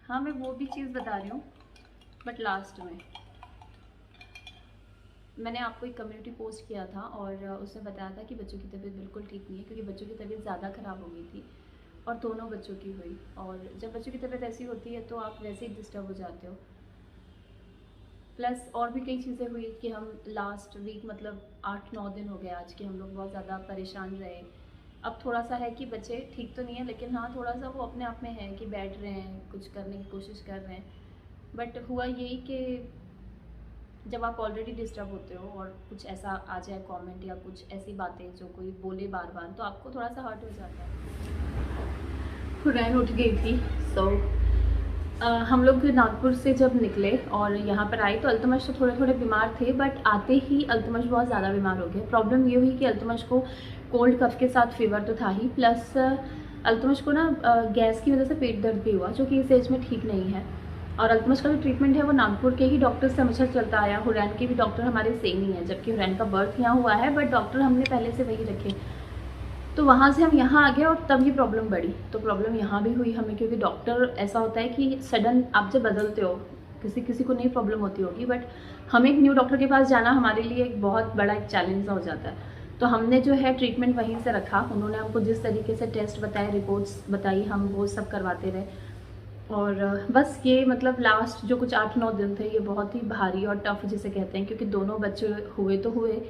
हाँ, मैं वो भी चीज़ बता रही हूँ, बट लास्ट में मैंने आपको एक कम्युनिटी पोस्ट किया था और उसमें बताया था कि बच्चों की तबीयत बिल्कुल ठीक नहीं है, क्योंकि बच्चों की तबीयत ज़्यादा ख़राब हो गई थी और दोनों बच्चों की हुई। और जब बच्चों की तबीयत ऐसी होती है तो आप वैसे ही डिस्टर्ब हो जाते हो। प्लस और भी कई चीज़ें हुई कि हम लास्ट वीक मतलब 8-9 दिन हो गए आज कि हम लोग बहुत ज़्यादा परेशान रहे। अब थोड़ा सा है कि बच्चे ठीक तो नहीं है, लेकिन हाँ थोड़ा सा वो अपने आप में है कि बैठ रहे हैं, कुछ करने की कोशिश कर रहे हैं। बट हुआ यही कि जब आप ऑलरेडी डिस्टर्ब होते हो और कुछ ऐसा आ जाए कमेंट या कुछ ऐसी बातें जो कोई बोले बार बार, तो आपको थोड़ा सा हर्ट हो जाता है। हुरैन उठ गई थी। हम लोग नागपुर से जब निकले और यहाँ पर आए तो अल्तमश तो थोड़े थोड़े बीमार थे, बट आते ही अल्तमश बहुत ज़्यादा बीमार हो गए। प्रॉब्लम ये हुई कि अल्तमश को कोल्ड कफ के साथ फीवर तो था ही, प्लस अल्तमश को ना गैस की वजह से पेट दर्द भी हुआ, जो कि इस एज में ठीक नहीं है। और अल्तमश का जो ट्रीटमेंट है वो नागपुर के ही डॉक्टर से हमेशा चलता आया। हुरैन के भी डॉक्टर हमारे सेम ही है, जबकि हुरैन का बर्थ यहाँ हुआ है, बट डॉक्टर हमने पहले से वही रखे। तो वहाँ से हम यहाँ आ गए और तब ये प्रॉब्लम बढ़ी। तो प्रॉब्लम यहाँ भी हुई हमें, क्योंकि डॉक्टर ऐसा होता है कि सडन आप जब बदलते हो, किसी किसी को नहीं प्रॉब्लम होती होगी, बट हमें एक न्यू डॉक्टर के पास जाना हमारे लिए एक बहुत बड़ा एक चैलेंज हो जाता है। तो हमने जो है ट्रीटमेंट वहीं से रखा। उन्होंने हमको जिस तरीके से टेस्ट बताए, रिपोर्ट्स बताई, हम वो सब करवाते रहे। और बस ये मतलब लास्ट जो कुछ 8-9 दिन थे ये बहुत ही भारी और टफ जिसे कहते हैं, क्योंकि दोनों बच्चे हुए तो हुए,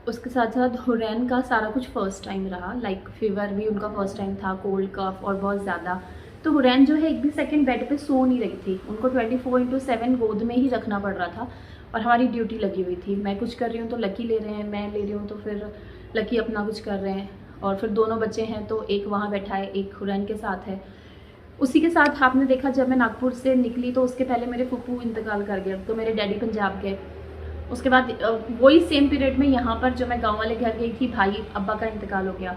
उसके साथ साथ हुरैन का सारा कुछ फ़र्स्ट टाइम रहा। लाइक फीवर भी उनका फ़र्स्ट टाइम था, कोल्ड कफ और बहुत ज़्यादा। तो हुरैन जो है एक भी सेकंड बेड पे सो नहीं रही थी, उनको 24/7 गोद में ही रखना पड़ रहा था। और हमारी ड्यूटी लगी हुई थी, मैं कुछ कर रही हूँ तो लकी ले रहे हैं, मैं ले रही हूँ तो फिर लकी अपना कुछ कर रहे हैं। और फिर दोनों बच्चे हैं तो एक वहाँ बैठा है, एक हुरैन के साथ है। उसी के साथ आपने देखा जब मैं नागपुर से निकली तो उसके पहले मेरे फूफू इंतकाल कर गए, तो मेरे डैडी पंजाब गए। उसके बाद वही सेम पीरियड में यहाँ पर जो मैं गांव वाले घर गई थी, भाई अब्बा का इंतकाल हो गया।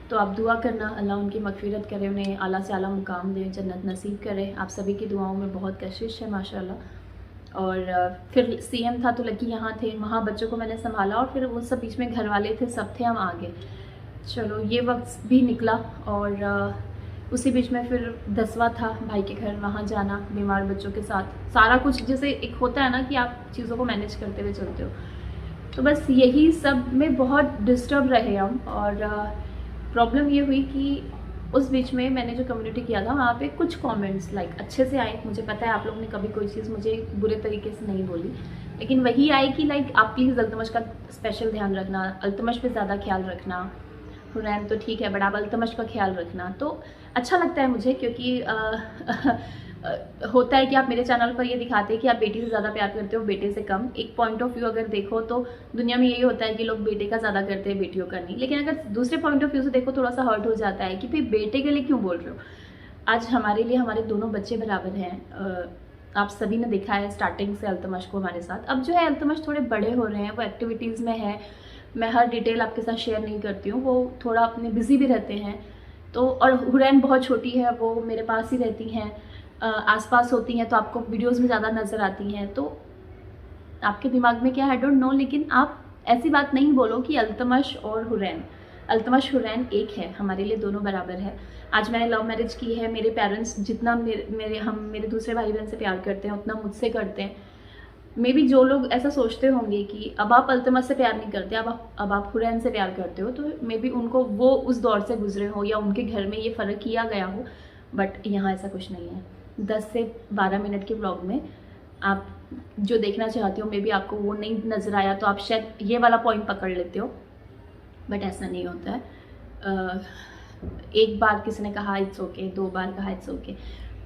तो आप दुआ करना अल्लाह उनकी मगफिरत करे, उन्हें आला से आला मुकाम दे, जन्नत नसीब करे। आप सभी की दुआओं में बहुत कशिश है माशाल्लाह। और फिर सीएम था तो लकी यहाँ थे, वहाँ बच्चों को मैंने संभाला और फिर वो सब बीच में घर वाले थे, सब थे, हम आ गए। चलो ये वक्त भी निकला। और उसी बीच में फिर 10वां था भाई के घर, वहाँ जाना बीमार बच्चों के साथ, सारा कुछ जैसे एक होता है ना कि आप चीज़ों को मैनेज करते हुए चलते हो। तो बस यही सब में बहुत डिस्टर्ब रहे हम। और प्रॉब्लम ये हुई कि उस बीच में मैंने जो कम्युनिटी किया था वहाँ पे कुछ कमेंट्स लाइक अच्छे से आए। मुझे पता है आप लोगों ने कभी कोई चीज़ मुझे बुरे तरीके से नहीं बोली, लेकिन वही आए कि लाइक आप प्लीज़ अल्तमश का स्पेशल ध्यान रखना, अल्तमश पे ज़्यादा ख्याल रखना। हुरैन तो ठीक है बट आप अल्तमश का ख्याल रखना। तो अच्छा लगता है मुझे, क्योंकि होता है कि आप मेरे चैनल पर ये दिखाते हैं कि आप बेटी से ज़्यादा प्यार करते हो, बेटे से कम। एक पॉइंट ऑफ व्यू अगर देखो तो दुनिया में यही होता है कि लोग बेटे का ज़्यादा करते हैं, बेटियों का नहीं। लेकिन अगर दूसरे पॉइंट ऑफ व्यू से देखो थोड़ा सा हर्ट हो जाता है कि भाई बेटे के लिए क्यों बोल रहे हो। आज हमारे लिए हमारे दोनों बच्चे बराबर हैं। आप सभी ने देखा है स्टार्टिंग से अल्तमश को हमारे साथ। अब जो है अल्तमश थोड़े बड़े हो रहे हैं, वो एक्टिविटीज़ में है, मैं हर डिटेल आपके साथ शेयर नहीं करती हूँ, वो थोड़ा अपने बिजी भी रहते हैं। तो और हुरैन बहुत छोटी है, वो मेरे पास ही रहती हैं, आसपास होती हैं, तो आपको वीडियोस में ज़्यादा नज़र आती हैं। तो आपके दिमाग में क्या है आई डोंट नो, लेकिन आप ऐसी बात नहीं बोलो कि अल्तमश और हुरैन, अल्तमश हुरैन एक है, हमारे लिए दोनों बराबर है। आज मैंने लव मैरिज की है, मेरे पेरेंट्स जितना मेरे दूसरे भाई बहन से प्यार करते हैं उतना मुझसे करते हैं। मे बी जो लोग ऐसा सोचते होंगे कि अब आप अल्तमश से प्यार नहीं करते, अब आप हुरैन से प्यार करते हो, तो मे बी उनको वो उस दौर से गुजरे हो या उनके घर में ये फ़र्क किया गया हो। बट यहाँ ऐसा कुछ नहीं है। 10 से 12 मिनट के ब्लॉग में आप जो देखना चाहते हो मे बी आपको वो नहीं नज़र आया, तो आप शायद ये वाला पॉइंट पकड़ लेते हो, बट ऐसा नहीं होता है। एक बार किसी ने कहा इट्स ओके, 2 बार कहा इट्स ओके,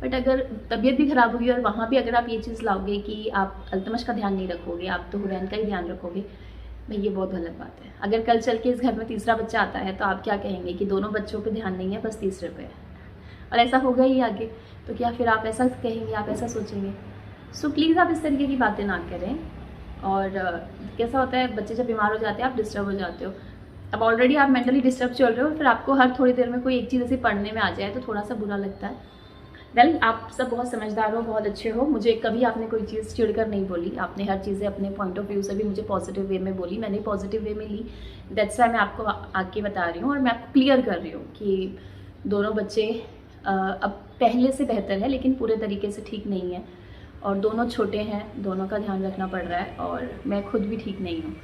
बट अगर तबीयत भी ख़राब हुई और वहाँ भी अगर आप ये चीज़ लाओगे कि आप अल्तमश का ध्यान नहीं रखोगे, आप तो हुरैन का ही ध्यान रखोगे, भाई ये बहुत गलत बात है। अगर कल चल के इस घर में तीसरा बच्चा आता है तो आप क्या कहेंगे कि दोनों बच्चों पे ध्यान नहीं है, बस तीसरे पे है, और ऐसा होगा ही आगे, तो क्या फिर आप ऐसा कहेंगे, आप ऐसा सोचेंगे। सो प्लीज़ आप इस तरीके की बातें ना करें। और कैसा होता है बच्चे जब बीमार हो जाते हैं आप डिस्टर्ब हो जाते हो। अब ऑलरेडी आप मेंटली डिस्टर्ब चल रहे हो, फिर आपको हर थोड़ी देर में कोई एक चीज़ ऐसी पढ़ने में आ जाए तो थोड़ा सा बुरा लगता है। वेल आप सब बहुत समझदार हो, बहुत अच्छे हो, मुझे कभी आपने कोई चीज़ चिढ़कर नहीं बोली, आपने हर चीज़ें अपने पॉइंट ऑफ व्यू से भी मुझे पॉजिटिव वे में बोली, मैंने पॉजिटिव वे में ली। दैट्स वाई मैं आपको आके बता रही हूँ और मैं आपको क्लियर कर रही हूँ कि दोनों बच्चे अब पहले से बेहतर है, लेकिन पूरे तरीके से ठीक नहीं है। और दोनों छोटे हैं, दोनों का ध्यान रखना पड़ रहा है, और मैं खुद भी ठीक नहीं हूँ,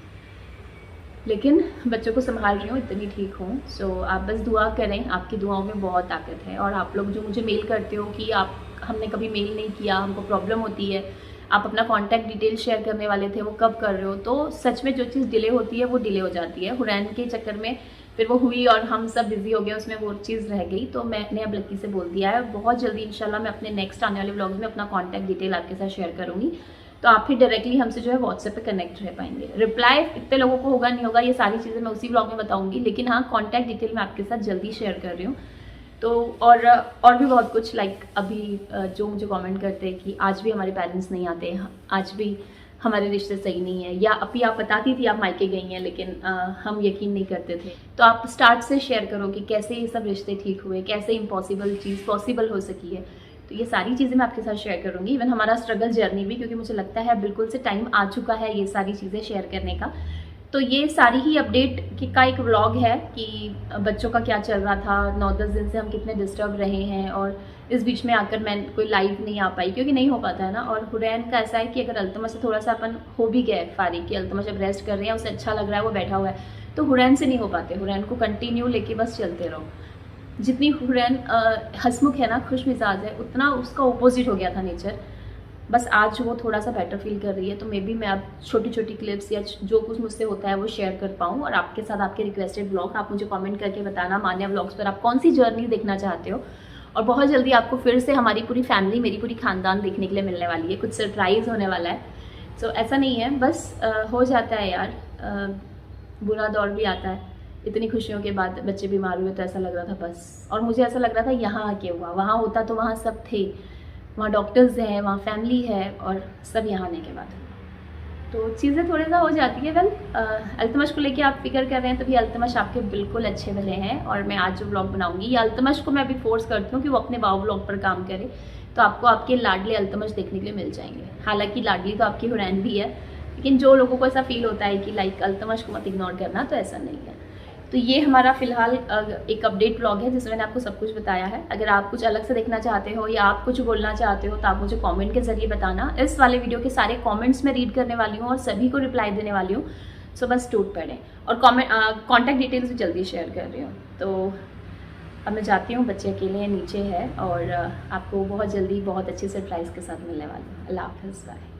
लेकिन बच्चों को संभाल रही हूँ, इतनी ठीक हूँ। सो आप बस दुआ करें, आपकी दुआओं में बहुत ताकत है। और आप लोग जो मुझे मेल करते हो कि आप हमने कभी मेल नहीं किया, हमको प्रॉब्लम होती है, आप अपना कॉन्टैक्ट डिटेल शेयर करने वाले थे, वो कब कर रहे हो, तो सच में जो चीज़ डिले होती है वो डिले हो जाती है। हुरैन के चक्कर में फिर वो हुई और हम सब बिजी हो गए, उसमें वो चीज़ रह गई। तो मैंने अब लक्की से बोल दिया है, बहुत जल्दी इंशाल्लाह मैं अपने नेक्स्ट आने वाले व्लॉग्स में अपना कॉन्टैक्ट डिटेल आपके साथ शेयर करूँगी, तो आप फिर डायरेक्टली हमसे जो है व्हाट्सएप पे कनेक्ट रह पाएंगे। रिप्लाई इतने लोगों को होगा नहीं होगा, ये सारी चीज़ें मैं उसी व्लॉग में बताऊंगी, लेकिन हाँ कॉन्टैक्ट डिटेल मैं आपके साथ जल्दी शेयर कर रही हूँ। तो और भी बहुत कुछ, लाइक अभी जो मुझे कमेंट करते हैं कि आज भी हमारे पेरेंट्स नहीं आते, आज भी हमारे रिश्ते सही नहीं है, या अभी आप बताती थी आप मायके गई हैं, लेकिन हम यकीन नहीं करते थे। तो आप स्टार्ट से शेयर करो कि कैसे ये सब रिश्ते ठीक हुए, कैसे इम्पॉसिबल चीज़ पॉसिबल हो सकी है। तो ये सारी चीज़ें मैं आपके साथ शेयर करूँगी, इवन हमारा स्ट्रगल जर्नी भी, क्योंकि मुझे लगता है बिल्कुल से टाइम आ चुका है ये सारी चीज़ें शेयर करने का। तो ये सारी ही अपडेट का एक व्लॉग है कि बच्चों का क्या चल रहा था, 9-10 दिन से हम कितने डिस्टर्ब रहे हैं, और इस बीच में आकर मैं कोई लाइव नहीं आ पाई क्योंकि नहीं हो पाता है ना। और हुरैन का ऐसा है कि अगर अल्तमश से थोड़ा सा अपन हो भी गए फारिग कि अल्तमश अब रेस्ट कर रहे हैं, उसे अच्छा लग रहा है, वो बैठा हुआ है, तो हुरैन से नहीं हो पाते। हुरैन को कंटिन्यू लेके बस चलते रहो। जितनी हुरैन हंसमुख है ना, खुश मिजाज है, उतना उसका ऑपोजिट हो गया था नेचर। बस आज वो थोड़ा सा बेटर फील कर रही है, तो मे बी मैं अब छोटी छोटी क्लिप्स या जो कुछ मुझसे होता है वो शेयर कर पाऊँ, और आपके साथ आपके रिक्वेस्टेड ब्लॉग आप मुझे कमेंट करके बताना मान्या व्लॉग्स पर आप कौन सी जर्नी देखना चाहते हो। और बहुत जल्दी आपको फिर से हमारी पूरी फैमिली, मेरी पूरी खानदान देखने के लिए मिलने वाली है, कुछ सरप्राइज़ होने वाला है। सो ऐसा नहीं है, बस हो जाता है यार, बुरा दौर भी आता है। इतनी खुशियों के बाद बच्चे बीमार हुए तो ऐसा लग रहा था बस, और मुझे ऐसा लग रहा था यहाँ आके हुआ, वहाँ होता तो वहाँ सब थे, वहाँ डॉक्टर्स हैं, वहाँ फैमिली है, और सब यहाँ आने के बाद तो चीज़ें थोड़ी सा हो जाती है। वेल अल्तमश को लेके आप फिक्र कर रहे हैं, तो भी अल्तमश आपके बिल्कुल अच्छे भले हैं। और मैं आज जो व्लॉग बनाऊंगी, या अल्तमश को मैं अभी फोर्स करती हूँ कि वो अपने वाव व्लॉग पर काम करे, तो आपको आपके लाडले अल्तमश देखने के लिए मिल जाएंगे। हालांकि लाडली तो आपकी हुरैन भी है, लेकिन जो लोगों को ऐसा फील होता है कि लाइक अल्तमश को मत इग्नोर करना, तो ऐसा नहीं है। तो ये हमारा फिलहाल एक अपडेट व्लॉग है जिसमें मैंने आपको सब कुछ बताया है। अगर आप कुछ अलग से देखना चाहते हो या आप कुछ बोलना चाहते हो, तो आप मुझे कमेंट के जरिए बताना। इस वाले वीडियो के सारे कमेंट्स मैं रीड करने वाली हूँ और सभी को रिप्लाई देने वाली हूँ। सो बस टूट पड़े, और कॉन्टैक्ट डिटेल्स भी जल्दी शेयर कर रही हूँ। तो अब मैं जाती हूँ, बच्चे अकेले नीचे है, और आपको बहुत जल्दी बहुत अच्छे सरप्राइज़ के साथ मिलने वाली हूँ। अल्लाह हाफ़िज़, बाय।